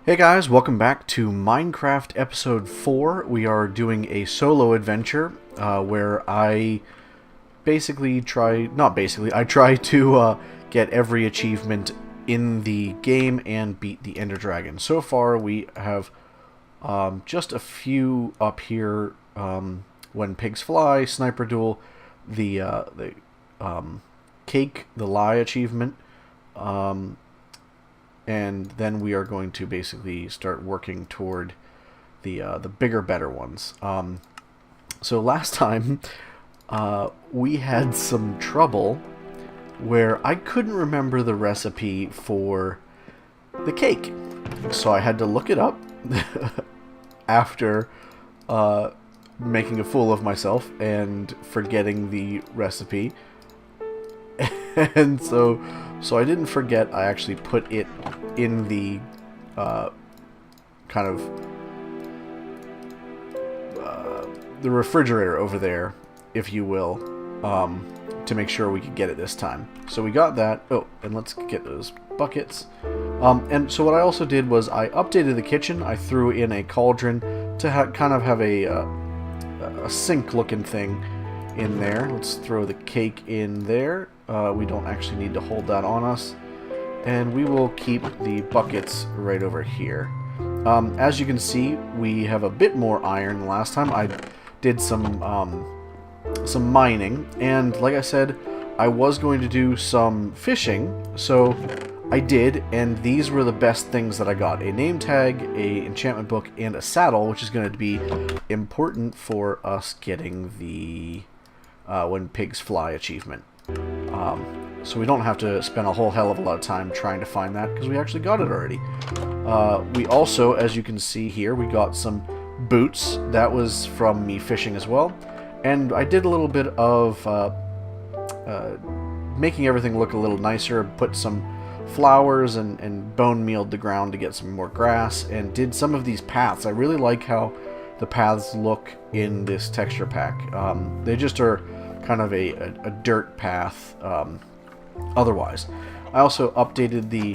Hey guys, welcome back to Minecraft Episode 4. We are doing a solo adventure where I I try to get every achievement in the game and beat the Ender Dragon. So far we have just a few up here, When Pigs Fly, Sniper Duel, the Cake the Lie achievement, and then we are going to basically start working toward the bigger, better ones. So last time we had some trouble where I couldn't remember the recipe for the cake, so I had to look it up after making a fool of myself and forgetting the recipe. And so I didn't forget. I actually put it in the kind of the refrigerator over there, if you will, to make sure we could get it this time. So we got that. Oh, and let's get those buckets. And so what I also did was I updated the kitchen. I threw in a cauldron to kind of have a sink-looking thing in there. Let's throw the cake in there. We don't actually need to hold that on us. And we will keep the buckets right over here. As you can see, we have a bit more iron than last time. I did some mining, and like I said, I was going to do some fishing, so I did, and these were the best things that I got. A name tag, a enchantment book, and a saddle, which is going to be important for us getting the When Pigs Fly achievement. So we don't have to spend a whole hell of a lot of time trying to find that, because we actually got it already. We also, as you can see here, we got some boots. That was from me fishing as well. And I did a little bit of making everything look a little nicer, put some flowers and bone mealed the ground to get some more grass, and did some of these paths. I really like how the paths look in this texture pack. They just are kind of a dirt path otherwise. I also updated the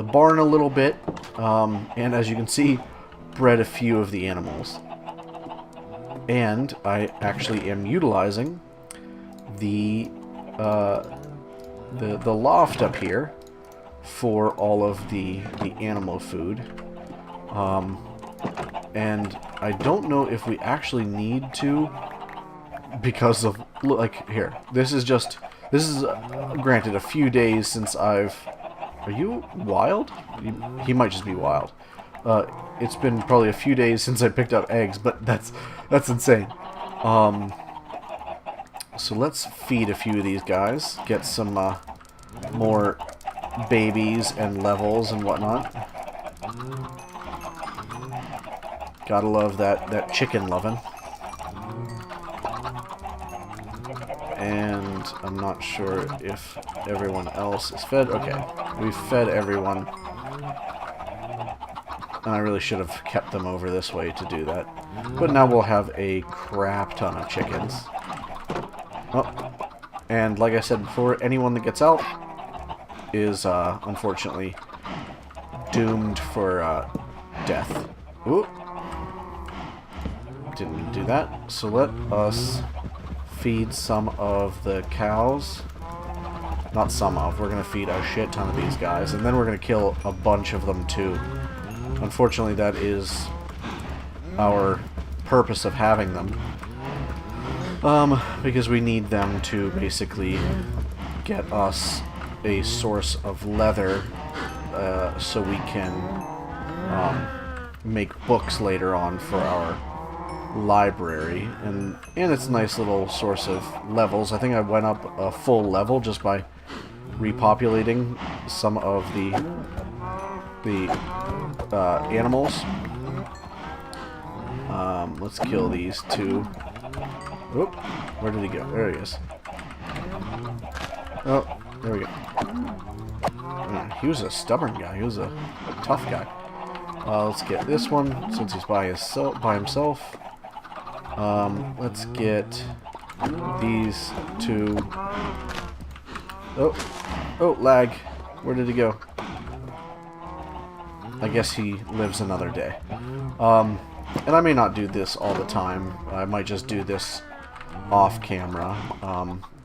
barn a little bit, and as you can see, bred a few of the animals. And I actually am utilizing the loft up here for all of the animal food. And I don't know if we actually need to, because of, like, here, this is granted a few days since I've... Are you wild? He might just be wild. It's been probably a few days since I picked up eggs, but that's insane. So let's feed a few of these guys, get some more babies and levels and whatnot. Gotta love that chicken loving. And I'm not sure if everyone else is fed. Okay, we've fed everyone. And I really should have kept them over this way to do that. But now we'll have a crap ton of chickens. Oh, and like I said before, anyone that gets out is unfortunately doomed for death. Ooh. Didn't do that. So let us feed some of the cows. Not some of. We're going to feed a shit ton of these guys. And then we're going to kill a bunch of them too. Unfortunately, that is our purpose of having them. Because we need them to basically get us a source of leather so we can make books later on for our library, and it's a nice little source of levels. I think I went up a full level just by repopulating some of the animals. Let's kill these two. Oop, where did he go? There he is. Oh, there we go. He was a stubborn guy. He was a tough guy. Let's get this one since he's by himself. Let's get these two. Oh, lag. Where did he go? I guess he lives another day. And I may not do this all the time. I might just do this off camera,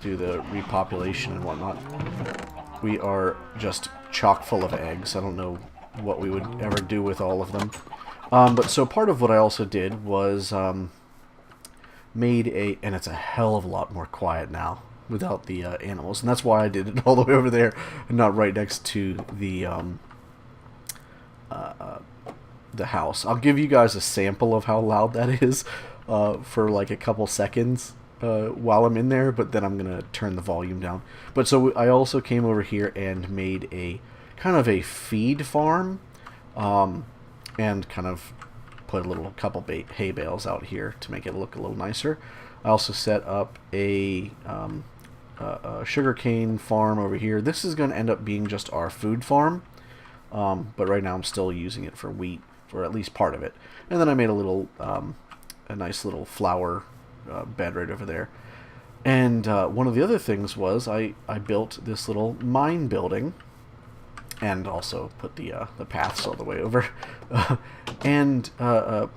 do the repopulation and whatnot. We are just chock full of eggs. I don't know what we would ever do with all of them. But so part of what I also did was made a, and it's a hell of a lot more quiet now without the animals, and that's why I did it all the way over there and not right next to the house. I'll give you guys a sample of how loud that is for like a couple seconds while I'm in there, but then I'm gonna turn the volume down. But so I also came over here and made a kind of a feed farm, and kind of put a couple hay bales out here to make it look a little nicer. I also set up a sugarcane farm over here. This is going to end up being just our food farm, but right now I'm still using it for wheat, or at least part of it. And then I made a nice little flower bed right over there. And one of the other things was I built this little mine building, and also put the paths all the way over. And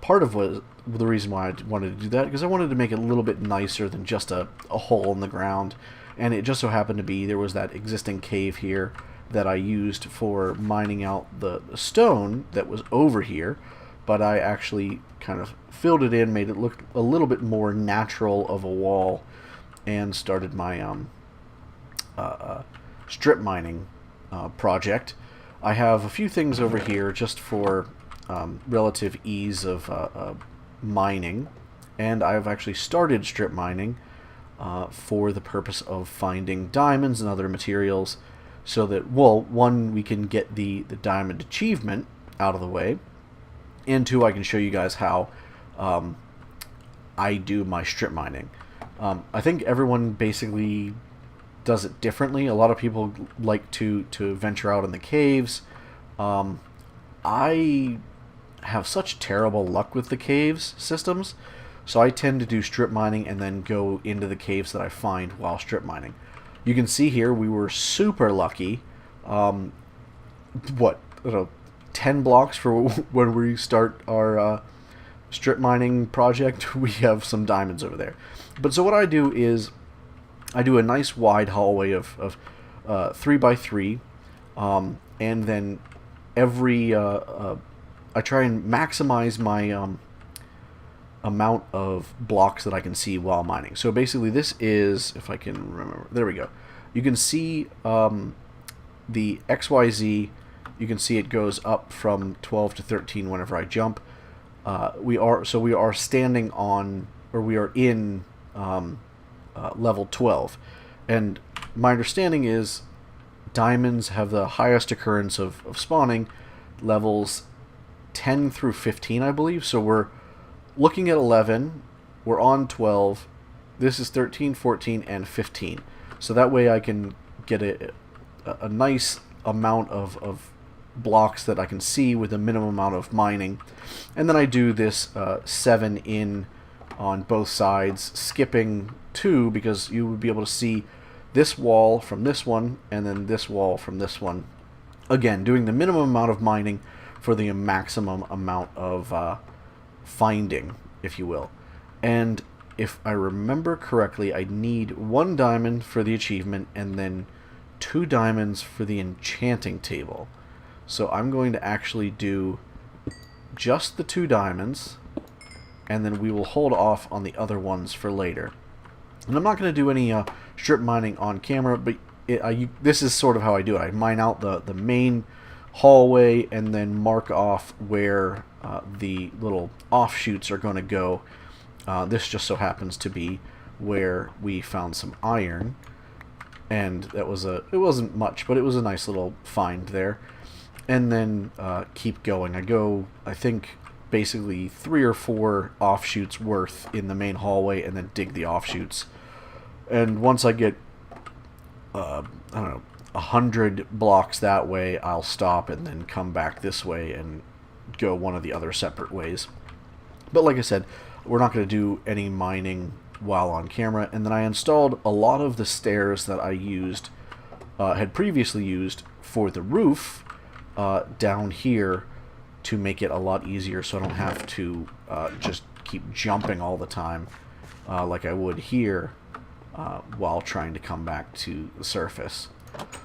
part of the reason why I wanted to do that, because I wanted to make it a little bit nicer than just a hole in the ground. And it just so happened to be there was that existing cave here that I used for mining out the stone that was over here, but I actually kind of filled it in, made it look a little bit more natural of a wall, and started my strip mining project. I have a few things over here just for relative ease of mining, and I've actually started strip mining for the purpose of finding diamonds and other materials, so that, well, one, we can get the diamond achievement out of the way, and two, I can show you guys how I do my strip mining. I think everyone basically does it differently. A lot of people like to venture out in the caves. I have such terrible luck with the caves systems, so I tend to do strip mining and then go into the caves that I find while strip mining. You can see here we were super lucky. What, 10 blocks for when we start our strip mining project, we have some diamonds over there. But so what I do is I do a nice wide hallway of 3x3, and then every I try and maximize my amount of blocks that I can see while mining. So basically this is, if I can remember, there we go. You can see the XYZ, you can see it goes up from 12 to 13 whenever I jump. We are standing on, or we are in level 12, and my understanding is diamonds have the highest occurrence of spawning levels 10 through 15, I believe. So we're looking at 11, we're on 12, this is 13, 14, and 15. So that way I can get a nice amount of blocks that I can see with a minimum amount of mining. And then I do this 7 in on both sides, skipping 2, because you would be able to see this wall from this one, and then this wall from this one. Again, doing the minimum amount of mining for the maximum amount of finding, if you will. And if I remember correctly, I need 1 diamond for the achievement, and then 2 diamonds for the enchanting table. So I'm going to actually do just the 2 diamonds, and then we will hold off on the other ones for later. And I'm not going to do any strip mining on camera, but this is sort of how I do it. I mine out the main hallway and then mark off where the little offshoots are going to go. This just so happens to be where we found some iron, and that was it wasn't much, but it was a nice little find there. And then keep going. I go, I think, basically 3 or 4 offshoots worth in the main hallway, and then dig the offshoots. And once I get, I don't know, 100 blocks that way, I'll stop and then come back this way and go one of the other separate ways. But like I said, we're not going to do any mining while on camera. And then I installed a lot of the stairs that I had previously used for the roof down here to make it a lot easier so I don't have to just keep jumping all the time like I would here while trying to come back to the surface.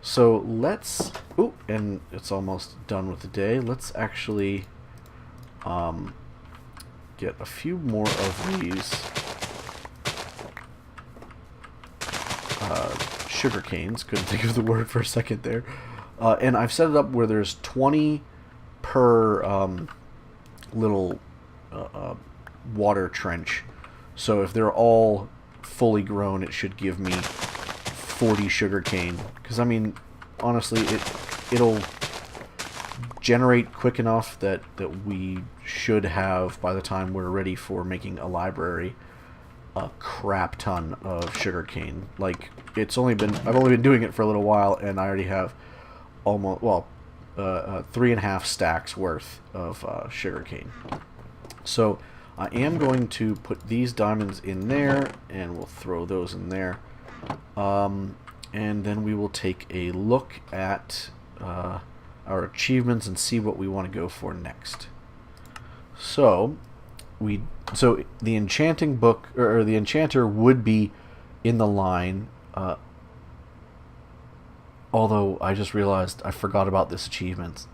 So let's... Ooh, and it's almost done with the day. Let's actually get a few more of these sugar canes. Couldn't think of the word for a second there. And I've set it up where there's 20 per little water trench. So if they're all fully grown, it should give me 40 sugar cane. Because, I mean, honestly, it'll generate quick enough that we should have, by the time we're ready for making a library, a crap ton of sugar cane. Like, I've only been doing it for a little while, and I already have almost, well, 3.5 stacks worth of sugar cane. So I am going to put these diamonds in there, and we'll throw those in there. And then we will take a look at our achievements and see what we want to go for next. So the enchanting book, or the enchanter, would be in the line. Although I just realized I forgot about this achievement.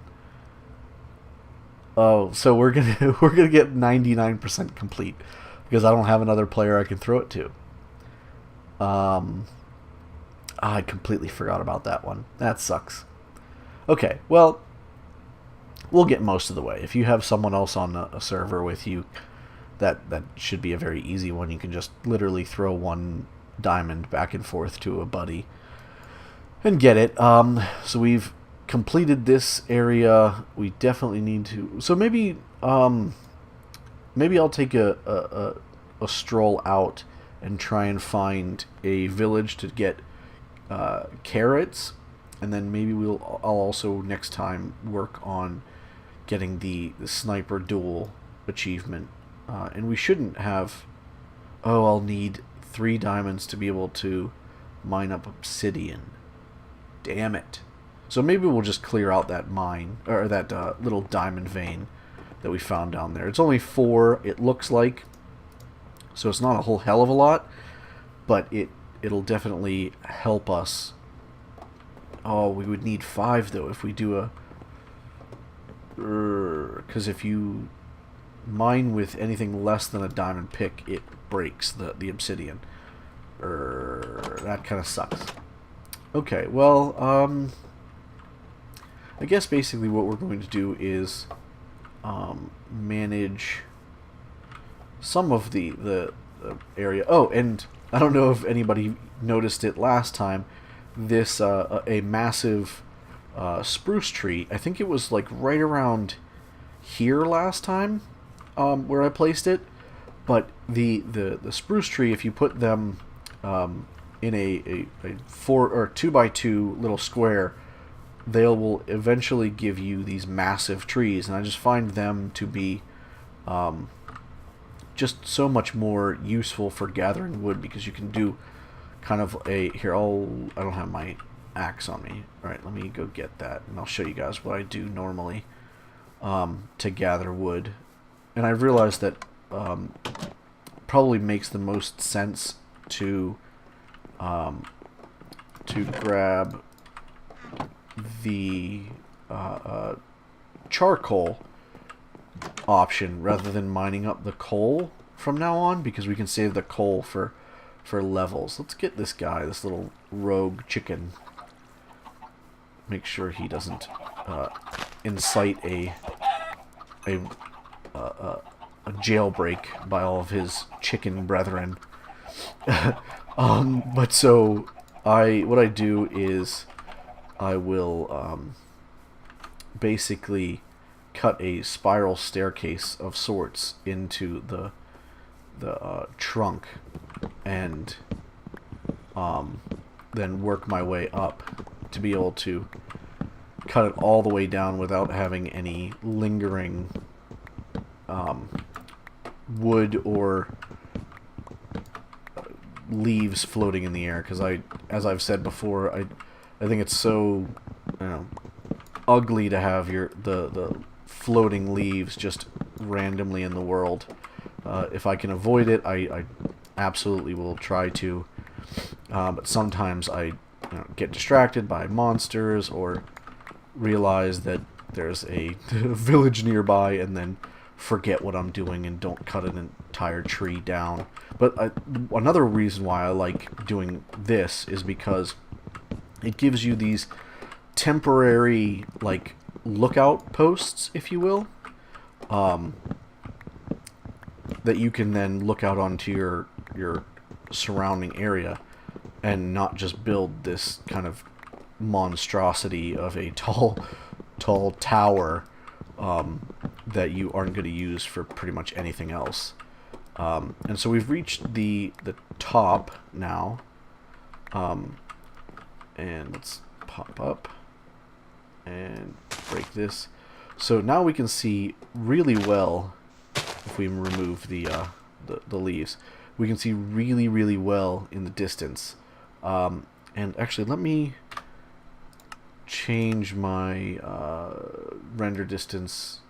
Oh, so we're gonna get 99% complete because I don't have another player I can throw it to. I completely forgot about that one. That sucks. Okay, well, we'll get most of the way. If you have someone else on a server with you, that should be a very easy one. You can just literally throw one diamond back and forth to a buddy and get it. So we've completed this area. We definitely need to... So maybe I'll take a stroll out and try and find a village to get carrots, and then maybe I'll also next time work on getting the sniper duel achievement. And we shouldn't have... Oh, I'll need 3 diamonds to be able to mine up obsidian. Damn it. So maybe we'll just clear out that mine, or that little diamond vein that we found down there. It's only 4, it looks like, so it's not a whole hell of a lot, but it'll definitely help us. Oh, we would need 5 though if we do a... Because if you mine with anything less than a diamond pick, it breaks the obsidian. That kind of sucks. Okay, well, I guess basically what we're going to do is manage some of the area. Oh, and I don't know if anybody noticed it last time. This a massive spruce tree. I think it was like right around here last time where I placed it. But the spruce tree, if you put them in a 4 or 2x2 little square, they will eventually give you these massive trees, and I just find them to be just so much more useful for gathering wood, because you can do kind of a... Here, I don't have my axe on me. Alright, let me go get that, and I'll show you guys what I do normally to gather wood. And I realized that probably makes the most sense to grab the charcoal option rather than mining up the coal from now on, because we can save the coal for levels. Let's get this guy, this little rogue chicken. Make sure he doesn't incite a jailbreak by all of his chicken brethren. But so what I do is I will basically cut a spiral staircase of sorts into the trunk, and then work my way up to be able to cut it all the way down without having any lingering wood or leaves floating in the air, because as I've said before, I think it's so ugly to have the floating leaves just randomly in the world. If I can avoid it, I absolutely will try to. But sometimes I get distracted by monsters or realize that there's a village nearby and then forget what I'm doing and don't cut an entire tree down. But another reason why I like doing this is because it gives you these temporary, like, lookout posts, if you will, that you can then look out onto your surrounding area and not just build this kind of monstrosity of a tall tower that you aren't going to use for pretty much anything else. And so we've reached the top now, and let's pop up and break this. So now we can see really well, if we remove the leaves, we can see really well in the distance. And actually, let me change my render distance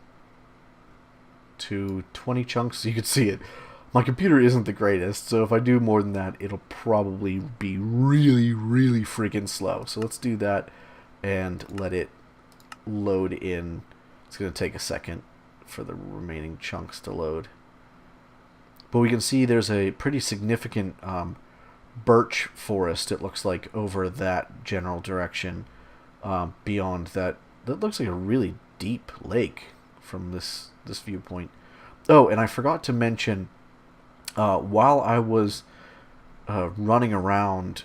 to 20 chunks so you can see it. My computer isn't the greatest, so if I do more than that, it'll probably be really freaking slow. So let's do that and let it load in. It's going to take a second for the remaining chunks to load. But we can see there's a pretty significant birch forest, it looks like, over that general direction. Beyond that, that looks like a really deep lake from this viewpoint. Oh, and I forgot to mention, while I was running around,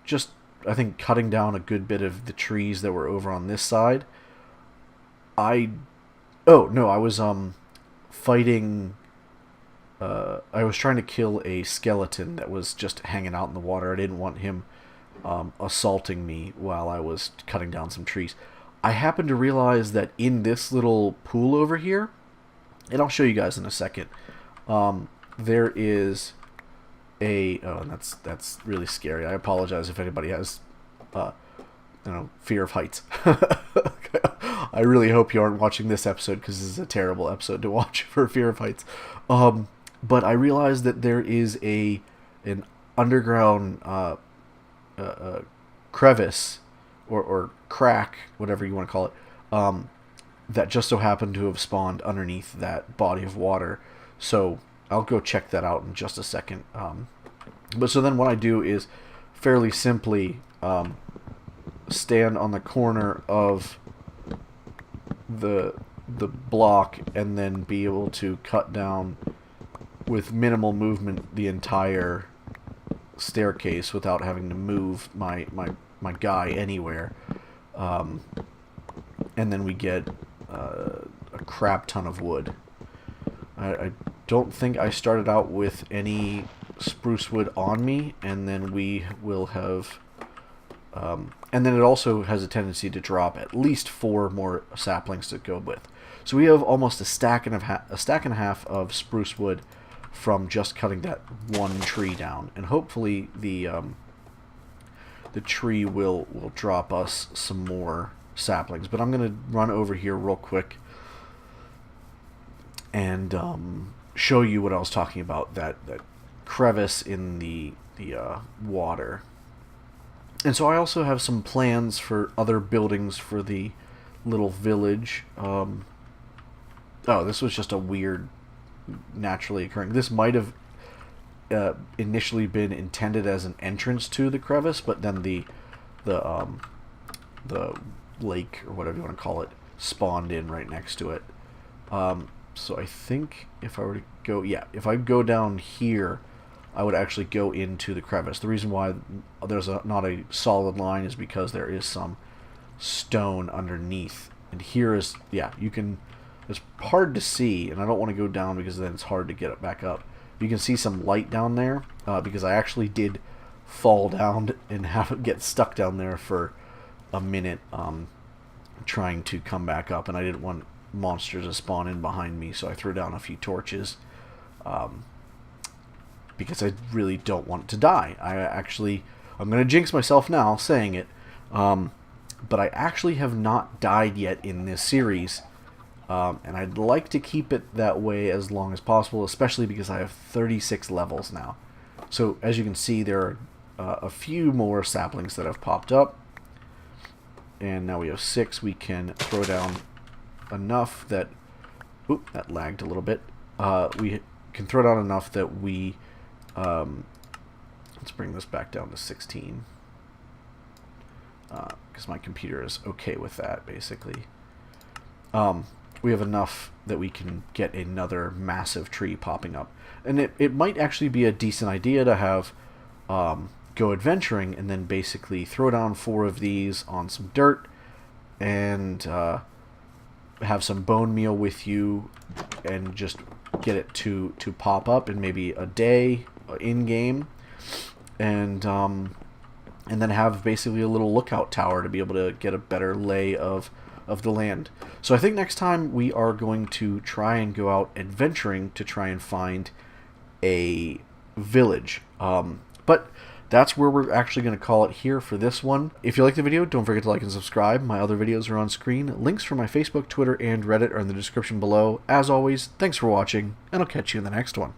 just, I think, cutting down a good bit of the trees that were over on this side, I was fighting, I was trying to kill a skeleton that was just hanging out in the water. I didn't want him assaulting me while I was cutting down some trees. I happened to realize that in this little pool over here, and I'll show you guys in a second, there is a... Oh, and that's really scary. I apologize if anybody has, fear of heights. I really hope you aren't watching this episode, because this is a terrible episode to watch for fear of heights. But I realized that there is an underground crevice or crack, whatever you want to call it, that just so happened to have spawned underneath that body of water. So I'll go check that out in just a second. But so then what I do is fairly simply stand on the corner of the block and then be able to cut down with minimal movement the entire staircase without having to move my guy anywhere. And then we get a crap ton of wood. I don't think I started out with any spruce wood on me, and then we will have... and then it also has a tendency to drop at least 4 more saplings to go with. So we have almost a stack and a half of spruce wood from just cutting that one tree down, and hopefully the tree will drop us some more saplings. But I'm going to run over here real quick and show you what I was talking about, that crevice in the water. And so I also have some plans for other buildings for the little village. Oh, this was just a weird, naturally occurring... This might have initially been intended as an entrance to the crevice, but then the lake, or whatever you want to call it, spawned in right next to it. So I think if I were to go... Yeah, if I go down here, I would actually go into the crevice. The reason why there's not a solid line is because there is some stone underneath. And here is... Yeah, you can... It's hard to see, and I don't want to go down because then it's hard to get it back up. You can see some light down there, because I actually did fall down and get stuck down there for a minute trying to come back up, and I didn't want monsters to spawn in behind me, so I threw down a few torches, because I really don't want to die. I'm going to jinx myself now saying it. but I actually have not died yet in this series, and I'd like to keep it that way as long as possible, especially because I have 36 levels now. So as you can see, there are a few more saplings that have popped up, and now we have 6. We can throw down enough that... Oop, that lagged a little bit. We can throw down enough that we... let's bring this back down to 16. Because my computer is okay with that, basically. We have enough that we can get another massive tree popping up. And it might actually be a decent idea to have go adventuring and then basically throw down 4 of these on some dirt and have some bone meal with you and just get it to pop up in maybe a day in-game. And then have basically a little lookout tower to be able to get a better lay of the land. So I think next time we are going to try and go out adventuring to try and find a village. But that's where we're actually going to call it here for this one. If you like the video, don't forget to like and subscribe. My other videos are on screen. Links for my Facebook, Twitter, and Reddit are in the description below. As always, thanks for watching, and I'll catch you in the next one.